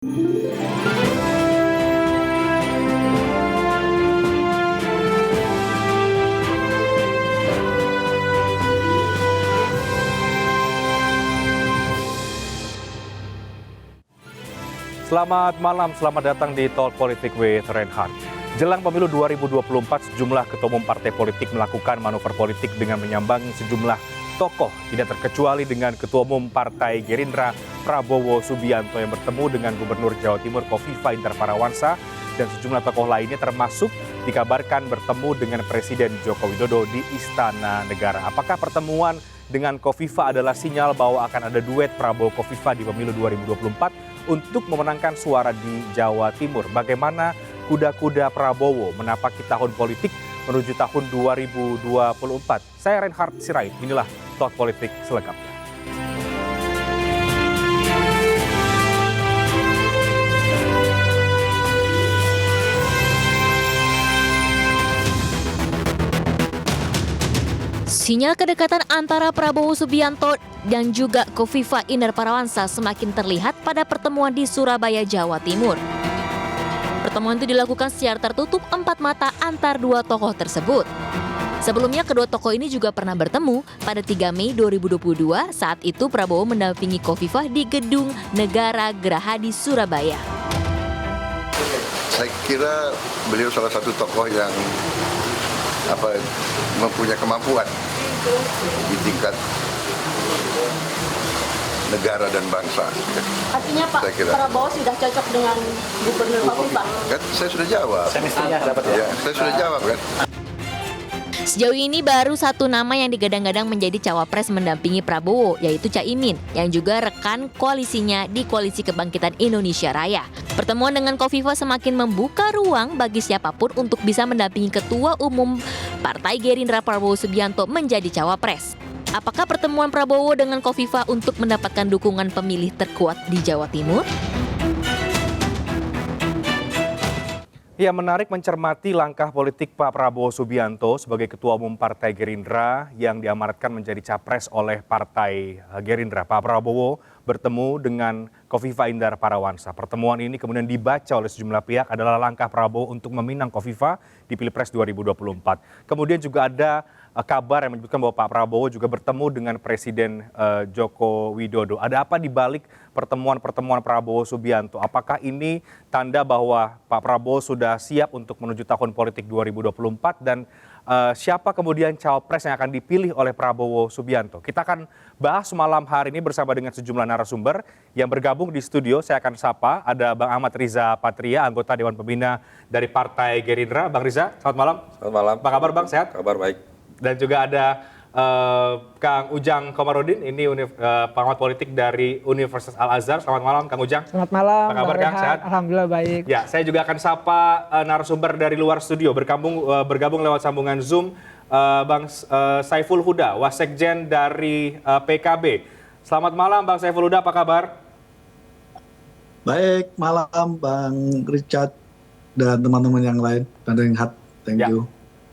Selamat malam, selamat datang di Talk Politik with Reinhardt. Jelang pemilu 2024, sejumlah ketua umum partai politik melakukan manuver politik dengan menyambangi sejumlah tokoh, tidak terkecuali dengan Ketua Umum Partai Gerindra Prabowo Subianto yang bertemu dengan Gubernur Jawa Timur Kofifa Indar Parawansa dan sejumlah tokoh lainnya termasuk dikabarkan bertemu dengan Presiden Joko Widodo di Istana Negara. Apakah pertemuan dengan Kofifa adalah sinyal bahwa akan ada duet Prabowo Kofifa di pemilu 2024 untuk memenangkan suara di Jawa Timur? Bagaimana kuda-kuda Prabowo menapaki tahun politik menuju tahun 2024? Saya Reinhardt Sirait, inilah Talk Politik selengkapnya. Sinyal kedekatan antara Prabowo Subianto dan juga Kofifa Indar Parawansa semakin terlihat pada pertemuan di Surabaya, Jawa Timur. Pertemuan itu dilakukan secara tertutup empat mata antar dua tokoh tersebut. Sebelumnya kedua tokoh ini juga pernah bertemu pada 3 Mei 2022 saat itu Prabowo mendampingi Kofifa di Gedung Negara Geraha di Surabaya. Saya kira beliau salah satu tokoh yang mempunyai kemampuan di tingkat negara dan bangsa. Artinya Pak Prabowo sudah cocok dengan Gubernur Kofifa? Kan saya sudah jawab. Saya sudah jawab kan. Sejauh ini baru satu nama yang digadang-gadang menjadi cawapres mendampingi Prabowo, yaitu Caimin, yang juga rekan koalisinya di Koalisi Kebangkitan Indonesia Raya. Pertemuan dengan Kofifa semakin membuka ruang bagi siapapun untuk bisa mendampingi Ketua Umum Partai Gerindra Prabowo Subianto menjadi cawapres. Apakah pertemuan Prabowo dengan Kofifa untuk mendapatkan dukungan pemilih terkuat di Jawa Timur? Ya, menarik mencermati langkah politik Pak Prabowo Subianto sebagai Ketua Umum Partai Gerindra yang diamanatkan menjadi capres oleh Partai Gerindra. Pak Prabowo bertemu dengan Kofifa Indar Parawansa. Pertemuan ini kemudian dibaca oleh sejumlah pihak adalah langkah Prabowo untuk meminang Kofifa di Pilpres 2024. Kemudian juga ada kabar yang menyebutkan bahwa Pak Prabowo juga bertemu dengan Presiden Joko Widodo. Ada apa di balik pertemuan-pertemuan Prabowo Subianto? Apakah ini tanda bahwa Pak Prabowo sudah siap untuk menuju tahun politik 2024 dan siapa kemudian cawapres yang akan dipilih oleh Prabowo Subianto? Kita akan bahas malam hari ini bersama dengan sejumlah narasumber yang bergabung di studio. Saya akan sapa, ada Bang Ahmad Riza Patria, anggota Dewan Pembina dari Partai Gerindra. Bang Riza, selamat malam. Selamat malam. Apa kabar Bang, sehat? Kabar baik. Dan juga ada Kang Ujang Komarudin, ini pengamat politik dari Universitas Al-Azhar. Selamat malam Kang Ujang. Selamat malam. Apa kabar Kang? Sehat? Alhamdulillah baik. Ya, saya juga akan sapa narasumber dari luar studio, bergabung lewat sambungan Zoom, Bang Saiful Huda, Wasekjen dari PKB. Selamat malam Bang Saiful Huda, apa kabar? Baik, malam Bang Richard dan teman-teman yang lain. Dan Reinhardt, thank you.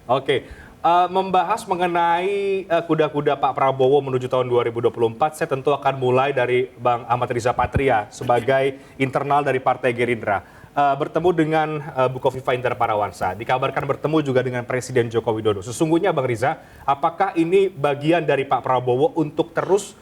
Oke. Membahas mengenai kuda-kuda Pak Prabowo menuju tahun 2024, saya tentu akan mulai dari Bang Ahmad Riza Patria sebagai internal dari Partai Gerindra. Bertemu dengan Bu Kofifa Indar Parawansa, dikabarkan bertemu juga dengan Presiden Joko Widodo. Sesungguhnya Bang Riza, apakah ini bagian dari Pak Prabowo untuk terus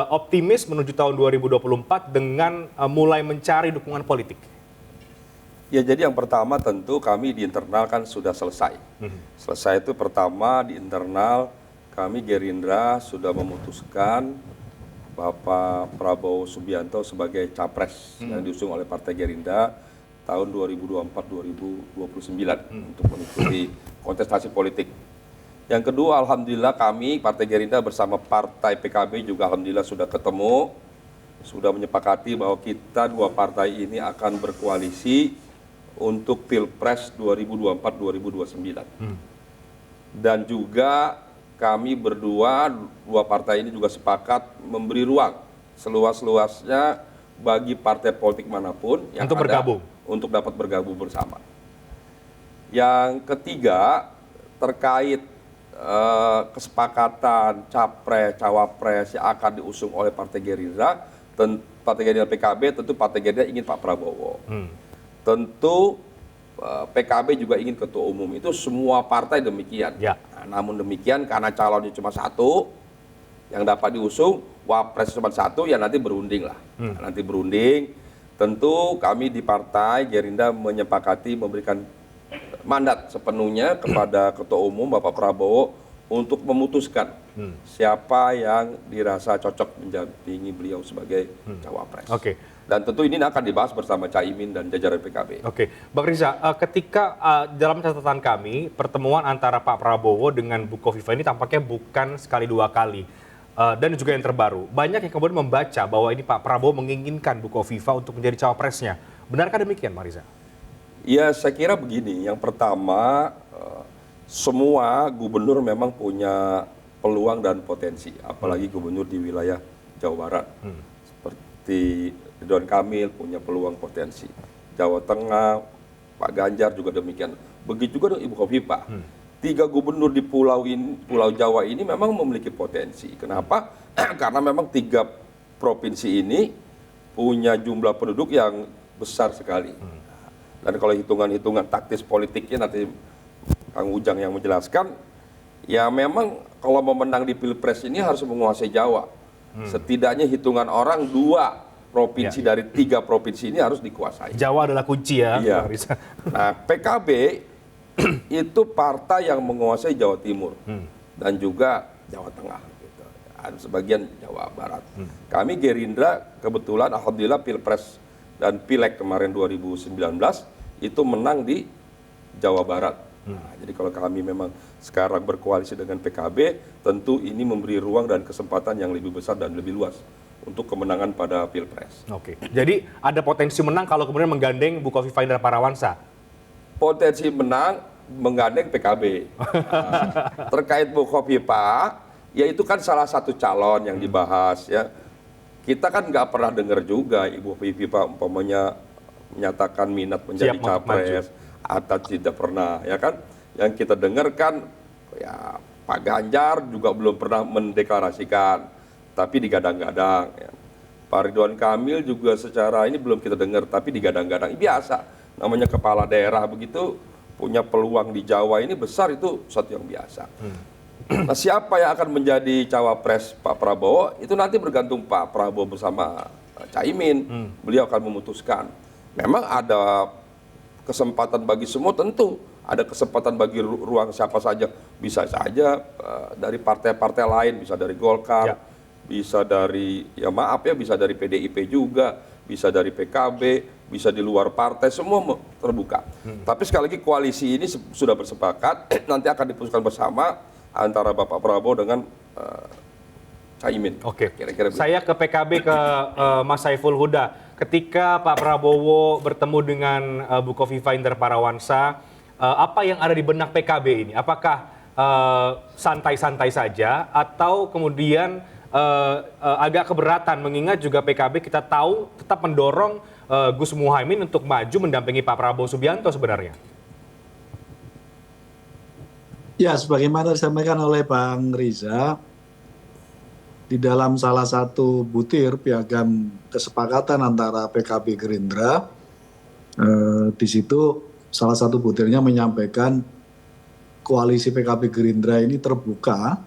optimis menuju tahun 2024 dengan mulai mencari dukungan politik? Ya, jadi yang pertama tentu kami di internal kan sudah selesai. Selesai itu pertama di internal kami Gerindra sudah memutuskan Bapak Prabowo Subianto sebagai capres yang diusung oleh Partai Gerindra tahun 2024-2029 untuk mengikuti kontestasi politik. Yang kedua, alhamdulillah kami Partai Gerindra bersama Partai PKB juga alhamdulillah sudah ketemu, sudah menyepakati bahwa kita dua partai ini akan berkoalisi untuk Pilpres 2024-2029. Dan juga kami berdua, dua partai ini juga sepakat memberi ruang seluas-luasnya bagi partai politik manapun yang untuk ada bergabung, untuk dapat bergabung bersama. Yang ketiga, terkait kesepakatan capres, cawapres yang akan diusung oleh Partai Gerindra, tentu Partai Gerindra PKB, tentu Partai Gerindra ingin Pak Prabowo. Tentu PKB juga ingin ketua umum. Itu semua partai demikian. Ya. Nah, namun demikian karena calonnya cuma satu, yang dapat diusung, wapres cuma satu, ya nanti berunding lah. Nanti berunding. Tentu kami di Partai Gerindra menyepakati memberikan mandat sepenuhnya kepada ketua umum Bapak Prabowo untuk memutuskan siapa yang dirasa cocok mendampingi beliau sebagai cawapres. Oke. Dan tentu ini akan dibahas bersama Caimin dan jajaran PKB. Oke, Bang Riza, ketika dalam catatan kami pertemuan antara Pak Prabowo dengan Bu Kofifa ini tampaknya bukan sekali dua kali dan juga yang terbaru. Banyak yang kemudian membaca bahwa ini Pak Prabowo menginginkan Bu Kofifa untuk menjadi cawapresnya. Benarkah demikian, Bang Riza? Ya, saya kira begini. Yang pertama, semua gubernur memang punya peluang dan potensi, apalagi gubernur di wilayah Jawa Barat. Seperti Ridwan Kamil punya peluang potensi. Jawa Tengah, Pak Ganjar juga demikian. Begitu juga dengan Ibu Kofifa. 3 gubernur di pulau Jawa ini memang memiliki potensi. Kenapa? Karena memang 3 provinsi ini punya jumlah penduduk yang besar sekali. Dan kalau hitungan-hitungan taktis politiknya nanti Kang Ujang yang menjelaskan, ya memang kalau mau menang di Pilpres ini harus menguasai Jawa. Setidaknya hitungan orang 2 provinsi dari 3 provinsi ini harus dikuasai. Jawa adalah kunci ya, Iya. Bang Riza. Nah, PKB itu partai yang menguasai Jawa Timur dan juga Jawa Tengah. Gitu. Ada sebagian Jawa Barat. Kami Gerindra kebetulan alhamdulillah Pilpres dan Pileg kemarin 2019 itu menang di Jawa Barat. Nah, jadi kalau kami memang sekarang berkoalisi dengan PKB, tentu ini memberi ruang dan kesempatan yang lebih besar dan lebih luas untuk kemenangan pada Pilpres. Oke, jadi ada potensi menang kalau kemudian menggandeng Bu Kofifa Indar Parawansa. Potensi menang menggandeng PKB. Nah, terkait Bu Kofifa, ya itu kan salah satu calon yang dibahas ya. Kita kan nggak pernah dengar juga Ibu Kofifa umpamanya menyatakan minat menjadi Siap untuk capres atau tidak pernah, ya kan? Yang kita dengar kan ya Pak Ganjar juga belum pernah mendeklarasikan, tapi digadang-gadang. Ya. Pak Ridwan Kamil juga secara ini belum kita dengar, tapi digadang-gadang. Biasa, namanya kepala daerah begitu punya peluang di Jawa ini besar, itu sesuatu yang biasa. Nah, siapa yang akan menjadi cawapres Pak Prabowo itu nanti bergantung Pak Prabowo bersama Caimin. Beliau akan memutuskan. Memang ada kesempatan bagi semua, tentu ada kesempatan bagi ruang siapa saja. Bisa saja dari partai-partai lain, bisa dari Golkar, bisa dari, ya maaf ya, bisa dari PDIP juga, bisa dari PKB, bisa di luar partai, semua terbuka. Tapi sekali lagi koalisi ini sudah bersepakat, nanti akan diputuskan bersama antara Bapak Prabowo dengan Caimin. Oke, Kira-kira saya ke PKB, ke Mas Saiful Huda. Ketika Pak Prabowo bertemu dengan Bu Kofifa Indar Parawansa, apa yang ada di benak PKB ini? Apakah santai-santai saja atau kemudian agak keberatan, mengingat juga PKB kita tahu tetap mendorong Gus Muhaimin untuk maju mendampingi Pak Prabowo Subianto sebenarnya? Ya, sebagaimana disampaikan oleh Bang Riza, di dalam salah satu butir piagam kesepakatan antara PKB Gerindra, di situ salah satu butirnya menyampaikan koalisi PKB Gerindra ini terbuka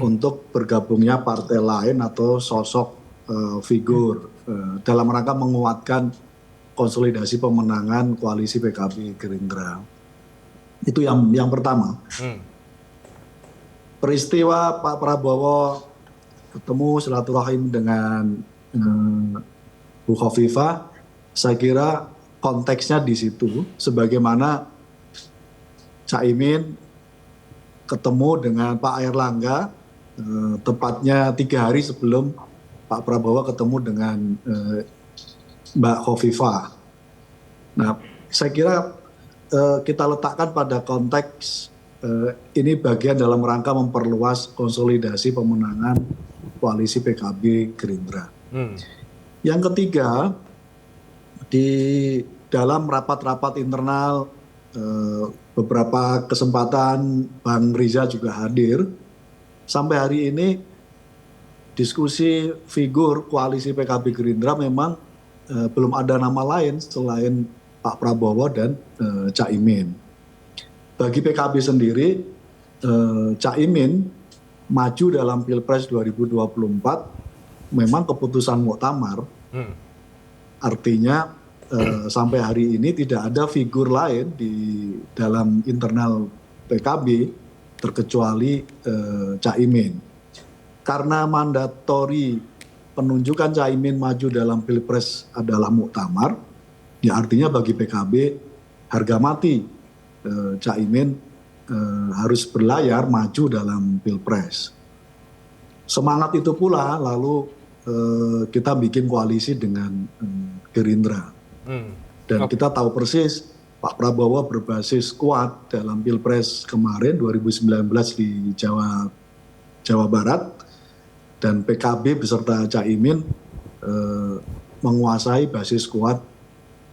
untuk bergabungnya partai lain atau sosok figur dalam rangka menguatkan konsolidasi pemenangan koalisi PKB Gerindra. Itu yang pertama. Peristiwa Pak Prabowo ketemu silaturahim dengan Bu Kofifa, saya kira konteksnya di situ, sebagaimana Caimin ketemu dengan Pak Airlangga, tepatnya 3 hari sebelum Pak Prabowo ketemu dengan Mbak Kofifa. Nah, saya kira kita letakkan pada konteks ini bagian dalam rangka memperluas konsolidasi pemenangan koalisi PKB Gerindra. Yang ketiga, di dalam rapat-rapat internal beberapa kesempatan Bang Riza juga hadir. Sampai hari ini diskusi figur koalisi PKB Gerindra memang belum ada nama lain selain Pak Prabowo dan Cak Imin. Bagi PKB sendiri, Cak Imin maju dalam Pilpres 2024 memang keputusan muktamar. Artinya sampai hari ini tidak ada figur lain di dalam internal PKB terkecuali Cak Imin. Karena mandatori penunjukan Cak Imin maju dalam Pilpres adalah muktamar, ya artinya bagi PKB harga mati Cak Imin harus berlayar maju dalam Pilpres. Semangat itu pula lalu kita bikin koalisi dengan Gerindra. Dan kita tahu persis Pak Prabowo berbasis kuat dalam Pilpres kemarin 2019 di Jawa Barat, dan PKB beserta Cak Imin menguasai basis kuat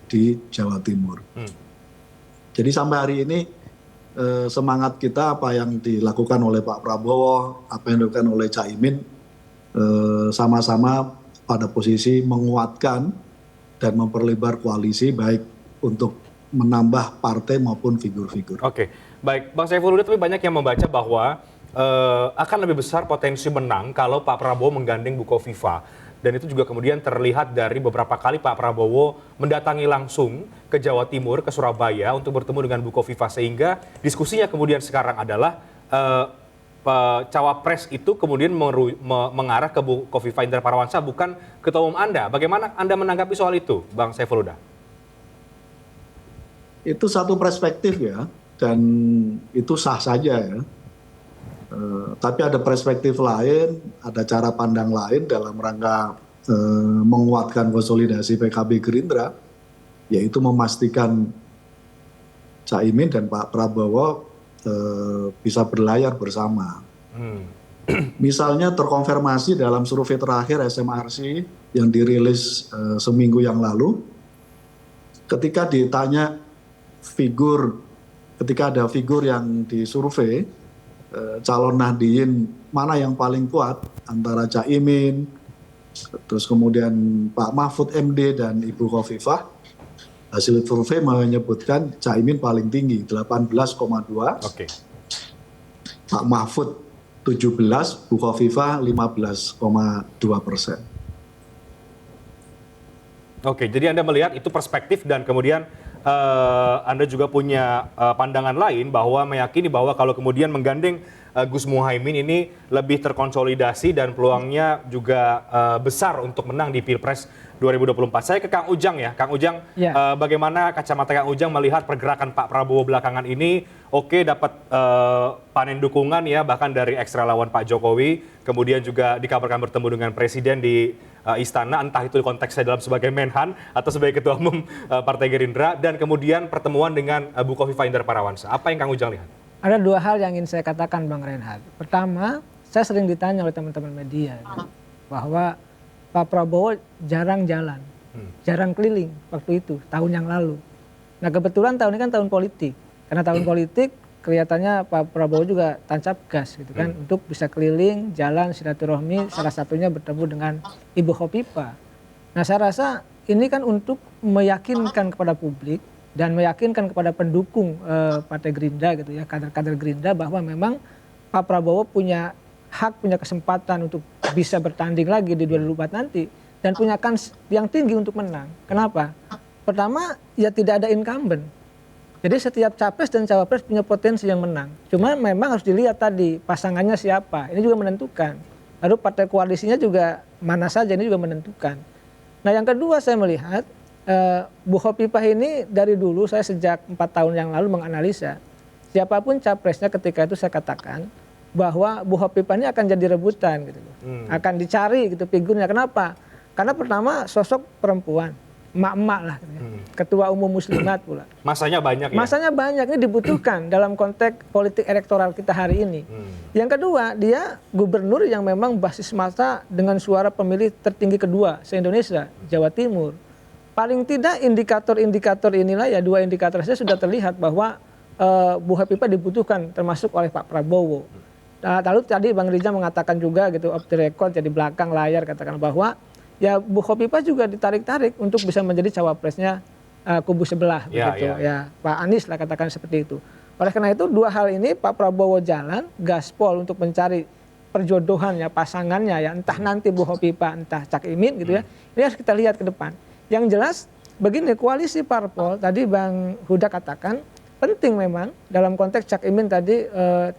di Jawa Timur. Jadi sampai hari ini semangat kita, apa yang dilakukan oleh Pak Prabowo, apa yang dilakukan oleh Cak Imin, sama-sama pada posisi menguatkan dan memperlebar koalisi baik untuk menambah partai maupun figur-figur. Oke, baik. Bang Saiful Huda, tapi banyak yang membaca bahwa akan lebih besar potensi menang kalau Pak Prabowo menggandeng Bukovifa. Dan itu juga kemudian terlihat dari beberapa kali Pak Prabowo mendatangi langsung ke Jawa Timur, ke Surabaya untuk bertemu dengan Bukovifa. Sehingga diskusinya kemudian sekarang adalah cawapres itu kemudian mengarah ke Bukovifa Indra Parawansa, bukan ketua umum Anda. Bagaimana Anda menanggapi soal itu, Bang Saiful Huda? Itu satu perspektif ya, dan itu sah saja ya. Tapi ada perspektif lain, ada cara pandang lain dalam rangka menguatkan konsolidasi PKB Gerindra, yaitu memastikan Cak Imin dan Pak Prabowo bisa berlayar bersama. Misalnya terkonfirmasi dalam survei terakhir SMRC yang dirilis seminggu yang lalu, ketika ditanya ketika ada figur yang disurvei, calon Nahdien mana yang paling kuat antara Cak Imin, terus kemudian Pak Mahfud MD dan Ibu Khofifah, hasil survei menyebutkan Cak Imin paling tinggi 18,2, Pak Mahfud 17, Bu Khofifah 15,2%. Oke, jadi Anda melihat itu perspektif dan kemudian Anda juga punya pandangan lain bahwa meyakini bahwa kalau kemudian menggandeng Gus Muhaimin ini lebih terkonsolidasi dan peluangnya juga besar untuk menang di Pilpres 2024. Saya ke Kang Ujang ya. Kang Ujang, bagaimana kacamata Kang Ujang melihat pergerakan Pak Prabowo belakangan ini? Oke, dapat panen dukungan ya, bahkan dari ex-relawan Pak Jokowi. Kemudian juga dikabarkan bertemu dengan Presiden di Istana, entah itu konteksnya dalam sebagai Menhan atau sebagai Ketua Umum Partai Gerindra. Dan kemudian pertemuan dengan Bukovifa Indra Parawansa. Apa yang Kang Ujang lihat? Ada dua hal yang ingin saya katakan, Bang Reinhardt. Pertama, saya sering ditanya oleh teman-teman media bahwa Pak Prabowo jarang jalan, jarang keliling waktu itu, tahun yang lalu. Nah kebetulan tahun ini kan tahun politik. Karena tahun politik kelihatannya Pak Prabowo juga tancap gas gitu kan, untuk bisa keliling, jalan, silaturahmi, salah satunya bertemu dengan Ibu Khofifah. Nah saya rasa ini kan untuk meyakinkan kepada publik dan meyakinkan kepada pendukung Partai Gerindra gitu ya, kader-kader Gerindra, bahwa memang Pak Prabowo punya hak, punya kesempatan untuk bisa bertanding lagi di 2024 nanti dan punya kans yang tinggi untuk menang. Kenapa? Pertama, ya tidak ada incumbent. Jadi setiap capres dan cawapres punya potensi yang menang. Cuma memang harus dilihat tadi pasangannya siapa. Ini juga menentukan. Lalu partai koalisinya juga mana saja, ini juga menentukan. Nah yang kedua saya melihat Bu Khofifah ini dari dulu, saya sejak 4 tahun yang lalu menganalisa siapapun capresnya, ketika itu saya katakan bahwa Bu Khofifah ini akan jadi rebutan gitu loh. Akan dicari gitu figurnya. Kenapa? Karena pertama sosok perempuan, emak-emak lah gitu ya. Ketua umum muslimat pula. Masanya banyak ya? Masanya banyak, ini dibutuhkan dalam konteks politik elektoral kita hari ini. Yang kedua, dia gubernur yang memang basis massa dengan suara pemilih tertinggi kedua se-Indonesia, Jawa Timur. Paling tidak indikator-indikator inilah ya, dua indikator saja sudah terlihat bahwa Bu Khofifah dibutuhkan termasuk oleh Pak Prabowo. Lalu tadi Bang Rijal mengatakan juga gitu off the record, jadi belakang layar katakan bahwa ya Bu Khofifah juga ditarik-tarik untuk bisa menjadi cawapresnya kubu sebelah begitu ya Pak Anies lah katakan seperti itu. Oleh karena itu dua hal ini Pak Prabowo jalan gaspol untuk mencari perjodohan ya pasangannya ya entah nanti Bu Khofifah entah Cak Imin gitu ya. Ini harus kita lihat ke depan. Yang jelas begini, koalisi parpol tadi Bang Huda katakan penting memang dalam konteks Cak Imin tadi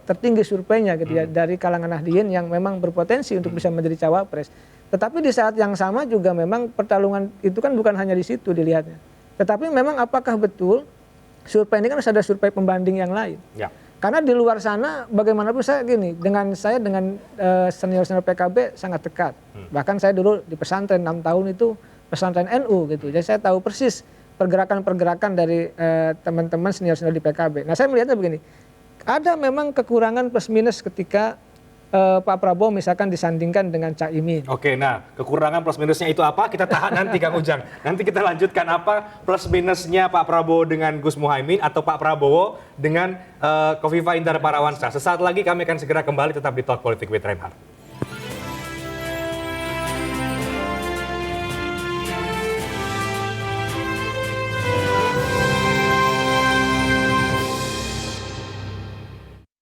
tertinggi surveinya gitu ya dari kalangan Nahdien yang memang berpotensi untuk bisa menjadi cawapres. Tetapi di saat yang sama juga memang pertarungan itu kan bukan hanya di situ dilihatnya. Tetapi memang apakah betul survei ini kan ada survei pembanding yang lain. Ya. Karena di luar sana bagaimanapun saya gini, dengan senior-senior PKB sangat dekat. Bahkan saya dulu di pesantren 6 tahun itu pesantren NU gitu. Jadi saya tahu persis pergerakan-pergerakan dari teman-teman senior-senior di PKB. Nah saya melihatnya begini, ada memang kekurangan plus minus ketika Pak Prabowo misalkan disandingkan dengan Cak Imin. Oke, nah kekurangan plus minusnya itu apa? Kita tahan nanti Kang Ujang. Nanti kita lanjutkan apa plus minusnya Pak Prabowo dengan Gus Muhaimin atau Pak Prabowo dengan Khofifah Indar Parawansa. Sesaat lagi kami akan segera kembali tetap di Talk Politik with Reinhard.